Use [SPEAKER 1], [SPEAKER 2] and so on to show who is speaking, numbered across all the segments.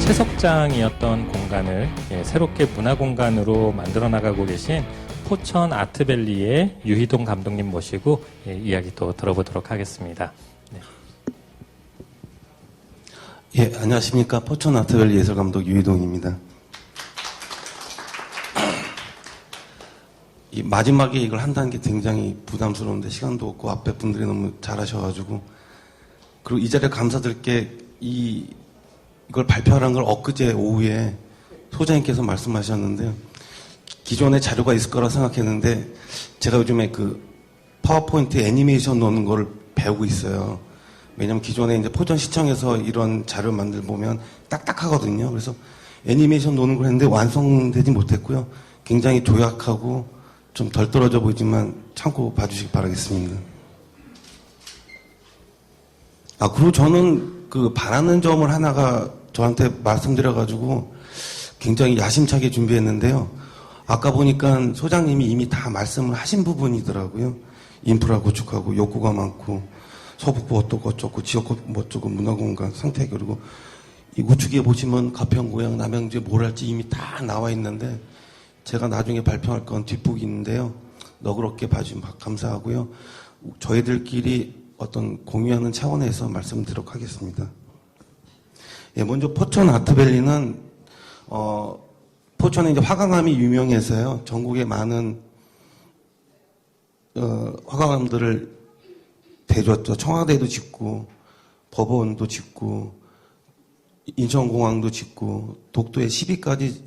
[SPEAKER 1] 채석장이었던 공간을 새롭게 문화공간으로 만들어 나가고 계신 포천 아트밸리의 유희동 감독님 모시고 이야기 또 들어보도록 하겠습니다. 네.
[SPEAKER 2] 예, 안녕하십니까. 포천 아트밸리 예술감독 유희동입니다. 이 마지막에 이걸 한다는 게 굉장히 부담스러운데 시간도 없고 앞에 분들이 너무 잘하셔가지고, 그리고 이 자리에 감사드릴 게 이걸 발표하라는 걸 엊그제 오후에 소장님께서 말씀하셨는데요. 기존에 자료가 있을 거라 생각했는데 제가 요즘에 그 파워포인트 애니메이션 노는 걸 배우고 있어요. 왜냐면 기존에 이제 포천시청에서 이런 자료 만들 보면 딱딱하거든요. 그래서 애니메이션 노는 걸 했는데 완성되지 못했고요. 굉장히 조약하고 좀 덜 떨어져 보이지만 참고 봐주시기 바라겠습니다. 그리고 저는 그 바라는 점을 하나가 저한테 말씀드려가지고 굉장히 야심차게 준비했는데요. 아까 보니까 소장님이 이미 다 말씀을 하신 부분이더라고요. 인프라 구축하고 욕구가 많고 서북부 어쩌고 지역구 어쩌고 문화공간 상태, 그리고 이 우측에 보시면 가평고양 남양주에 뭘 할지 이미 다 나와 있는데 제가 나중에 발표할 건 뒷북이 있는데요. 너그럽게 봐주시면 감사하고요. 저희들끼리 어떤 공유하는 차원에서 말씀드리도록 하겠습니다. 예, 먼저 포천 아트밸리는 포천에 이제 화강암이 유명해서요. 전국에 많은 화강암들을 대줬죠. 청와대도 짓고 법원도 짓고 인천공항도 짓고 독도에 10위까지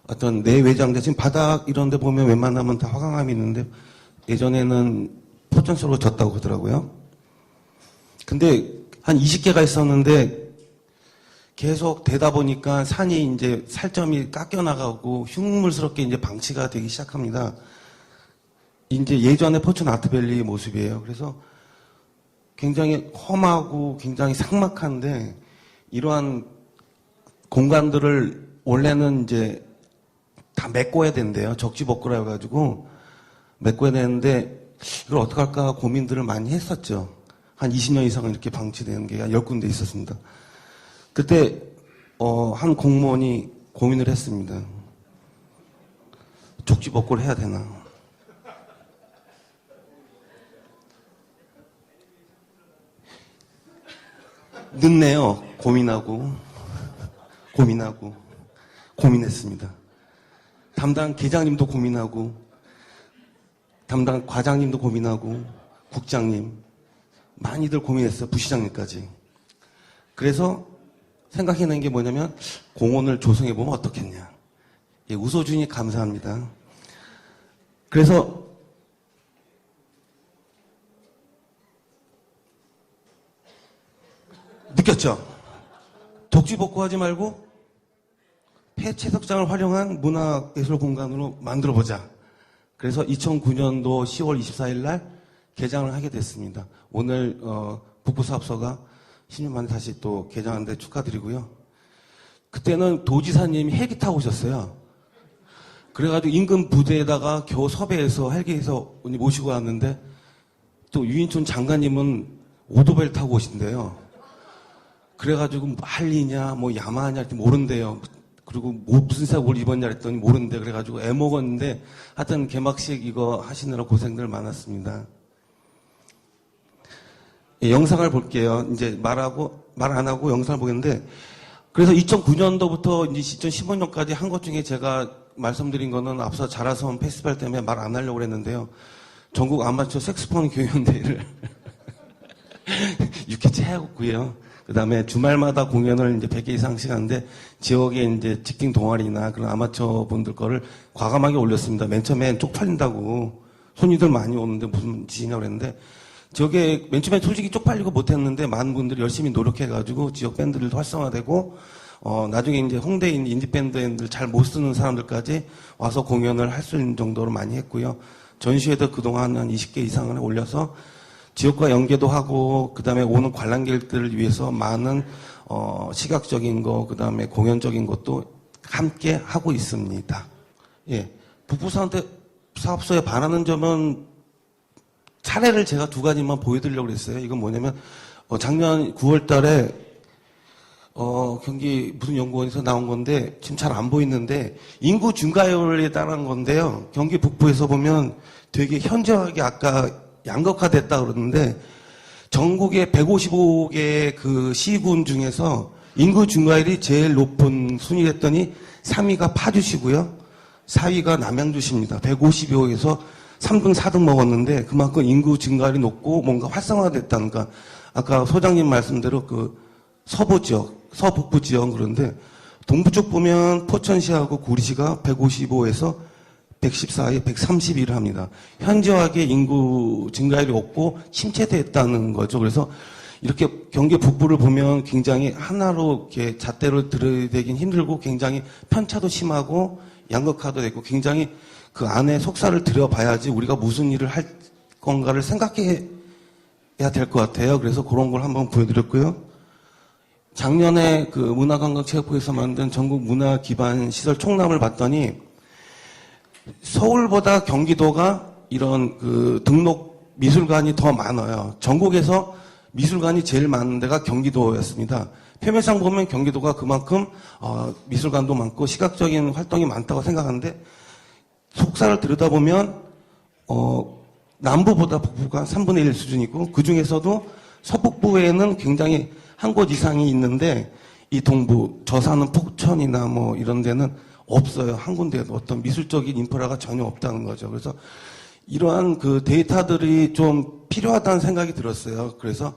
[SPEAKER 2] 어떤 내외장재, 지금 바닥 이런 데 보면 웬만하면 다 화강암이 있는데 예전에는 포천 속으로 졌다고 그러더라고요. 근데 한 20개가 있었는데 계속 되다 보니까 산이 이제 살점이 깎여나가고 흉물스럽게 이제 방치가 되기 시작합니다. 이제 예전에 포천 아트밸리의 모습이에요. 그래서 굉장히 험하고 굉장히 삭막한데 이러한 공간들을 원래는 이제 다 메꿔야 된대요. 적지복구라 해가지고 메꿔야 되는데 이걸 어떻게 할까 고민들을 많이 했었죠. 한 20년 이상은 이렇게 방치되는 게 한 10군데 있었습니다. 그때 한 공무원이 고민을 했습니다. 족지복구를 해야 되나. 늦네요. 고민했습니다. 담당 계장님도 고민하고 담당 과장님도 고민하고 국장님 많이들 고민했어요. 부시장님까지. 그래서 생각해낸 게 뭐냐면 공원을 조성해보면 어떻겠냐. 예, 웃어주니 감사합니다. 그래서 느꼈죠. 독지복구하지 말고 폐채석장을 활용한 문화예술 공간으로 만들어보자. 그래서 2009년도 10월 24일 날 개장을 하게 됐습니다. 오늘 북부사업소가 10년 만에 다시 또 개장하는데 축하드리고요. 그때는 도지사님이 헬기 타고 오셨어요. 그래가지고 인근 부대에다가 겨우 섭외해서 헬기에서 모시고 왔는데 또 유인촌 장관님은 오토바이를 타고 오신대요. 그래가지고 할리냐 뭐 야마하냐 이렇게 모른대요. 그리고 무슨 사고를 입었냐 했더니 모른대. 그래가지고 애먹었는데 하여튼 개막식 이거 하시느라 고생들 많았습니다. 예, 영상을 볼게요. 이제 말 안 하고 영상을 보겠는데, 그래서 2009년도부터 이제 2015년까지 한 것 중에 제가 말씀드린 거는 앞서 자라섬 페스티벌 때문에 말 안 하려고 그랬는데요. 전국 아마추어 색소폰 교연대회를 6회째 하고 있고요. 그 다음에 주말마다 공연을 이제 100개 이상씩 하는데 지역에 이제 직딩 동아리나 그런 아마추어 분들 거를 과감하게 올렸습니다. 맨 처음엔 쪽팔린다고 손님들 많이 오는데 무슨 짓이냐고 그랬는데 지역에 맨 처음에 솔직히 쪽팔리고 못했는데 많은 분들이 열심히 노력해가지고 지역 밴드들도 활성화되고 나중에 이제 홍대에 있는 인디밴드들 잘 못 쓰는 사람들까지 와서 공연을 할 수 있는 정도로 많이 했고요. 전시회도 그동안 한 20개 이상을 올려서 지역과 연계도 하고 그다음에 오는 관람객들을 위해서 많은 시각적인 거 그다음에 공연적인 것도 함께 하고 있습니다. 예, 북부사업소에 바라는 점은 사례를 제가 두 가지만 보여드리려고 했어요. 이건 뭐냐면 작년 9월 달에 경기 무슨 연구원에서 나온 건데 지금 잘 안 보이는데 인구 증가율에 따른 건데요. 경기 북부에서 보면 되게 현저하게 아까 양극화됐다 그러는데 전국의 155개 그 시군 중에서 인구 증가율이 제일 높은 순위랬더니 3위가 파주시고요. 4위가 남양주시입니다. 152호에서 3등, 4등 먹었는데 그만큼 인구 증가율이 높고 뭔가 활성화됐다니까 아까 소장님 말씀대로 그 서부 지역, 서북부 지역 그런데 동부 쪽 보면 포천시하고 구리시가 155에서 114에 131을 합니다. 현저하게 인구 증가율이 없고 침체됐다는 거죠. 그래서 이렇게 경기 북부를 보면 굉장히 하나로 이렇게 잣대로 들이대긴 힘들고 굉장히 편차도 심하고 양극화도 되고 굉장히 그 안에 속살을 들여봐야지 우리가 무슨 일을 할 건가를 생각해야 될 것 같아요. 그래서 그런 걸 한번 보여드렸고요. 작년에 그 문화관광체육부에서 만든 전국 문화 기반 시설 총람을 봤더니 서울보다 경기도가 이런 그 등록 미술관이 더 많아요. 전국에서 미술관이 제일 많은 데가 경기도였습니다. 표면상 보면 경기도가 그만큼 미술관도 많고 시각적인 활동이 많다고 생각하는데 속살을 들여다보면 남부보다 북부가 3분의 1 수준이고 그 중에서도 서북부에는 굉장히 한 곳 이상이 있는데 이 동부 저 사는 포천이나 뭐 이런 데는 없어요. 한 군데에도 어떤 미술적인 인프라가 전혀 없다는 거죠. 그래서 이러한 그 데이터들이 좀 필요하다는 생각이 들었어요. 그래서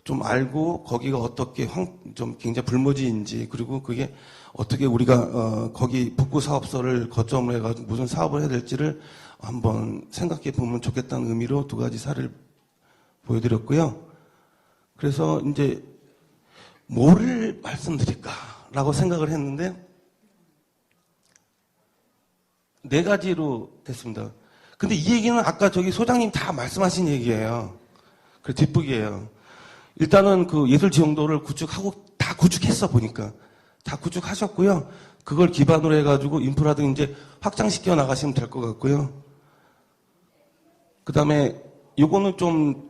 [SPEAKER 2] 좀 알고 거기가 어떻게 좀 굉장히 불모지인지 그리고 그게 어떻게 우리가 거기 북구 사업소를 거점으로 해가지고 무슨 사업을 해야 될지를 한번 생각해 보면 좋겠다는 의미로 두 가지 사례를 보여드렸고요. 그래서 이제 뭐를 말씀드릴까라고 생각을 했는데 네 가지로 됐습니다. 근데 이 얘기는 아까 저기 소장님 다 말씀하신 얘기예요. 그 뒷북이에요. 일단은 그 예술지원도를 구축하고 다 구축했어 보니까 다 구축하셨고요. 그걸 기반으로 해가지고 인프라 등 이제 확장시켜 나가시면 될 것 같고요. 그 다음에 요거는 좀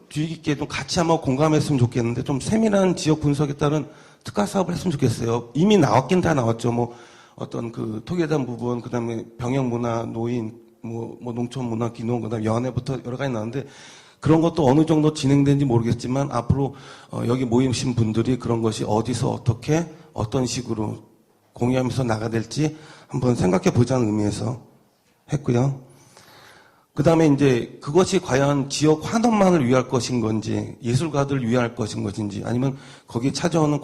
[SPEAKER 2] 주의 깊게 좀 같이 한번 공감했으면 좋겠는데 좀 세밀한 지역 분석에 따른 특화 사업을 했으면 좋겠어요. 이미 나왔긴 다 나왔죠. 뭐 어떤 그 토기회담 부분, 그 다음에 병역문화, 노인, 뭐 농촌문화, 기농, 그 다음에 연애부터 여러 가지 나왔는데 그런 것도 어느 정도 진행된지 모르겠지만 앞으로 여기 모이신 분들이 그런 것이 어디서 어떻게 어떤 식으로 공유하면서 나가야 될지 한번 생각해 보자는 의미에서 했고요. 그 다음에 이제 그것이 과연 지역 환원만을 위할 것인 건지 예술가들을 위할 것인 것인지 아니면 거기에 찾아오는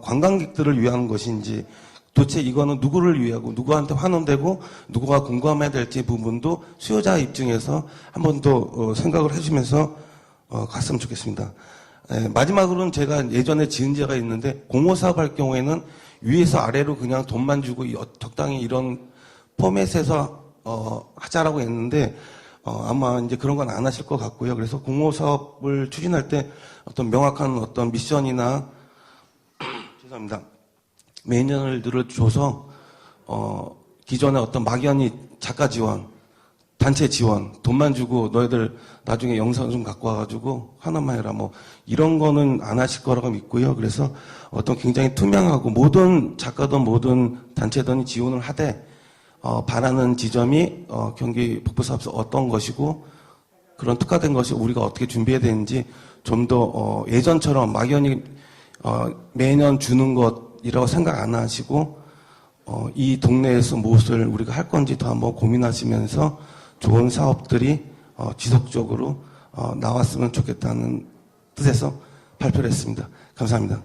[SPEAKER 2] 관광객들을 위한 것인지 도대체 이거는 누구를 위하고 누구한테 환원되고 누구가 공감해야 될지 부분도 수요자 입장에서 한 번 더 생각을 해주면서 갔으면 좋겠습니다. 마지막으로는 제가 예전에 지은 제가 있는데 공모사업 할 경우에는 위에서 아래로 그냥 돈만 주고 적당히 이런 포맷에서 하자라고 했는데 아마 이제 그런 건 안 하실 것 같고요. 그래서 공모사업을 추진할 때 어떤 명확한 어떤 미션이나 죄송합니다. 매년을 줘서 기존의 어떤 막연히 작가 지원, 단체 지원, 돈만 주고 너희들 나중에 영상 좀 갖고 와가지고 하나만 해라 뭐 이런 거는 안 하실 거라고 믿고요. 그래서 어떤 굉장히 투명하고 모든 작가든 모든 단체든이 지원을 하되 바라는 지점이 경기 북부사업소 어떤 것이고 그런 특화된 것이 우리가 어떻게 준비해야 되는지 좀 더 예전처럼 막연히 매년 주는 것이라고 생각 안 하시고 이 동네에서 무엇을 우리가 할 건지 더 한번 고민하시면서 좋은 사업들이 지속적으로 나왔으면 좋겠다는 뜻에서 발표를 했습니다. 감사합니다.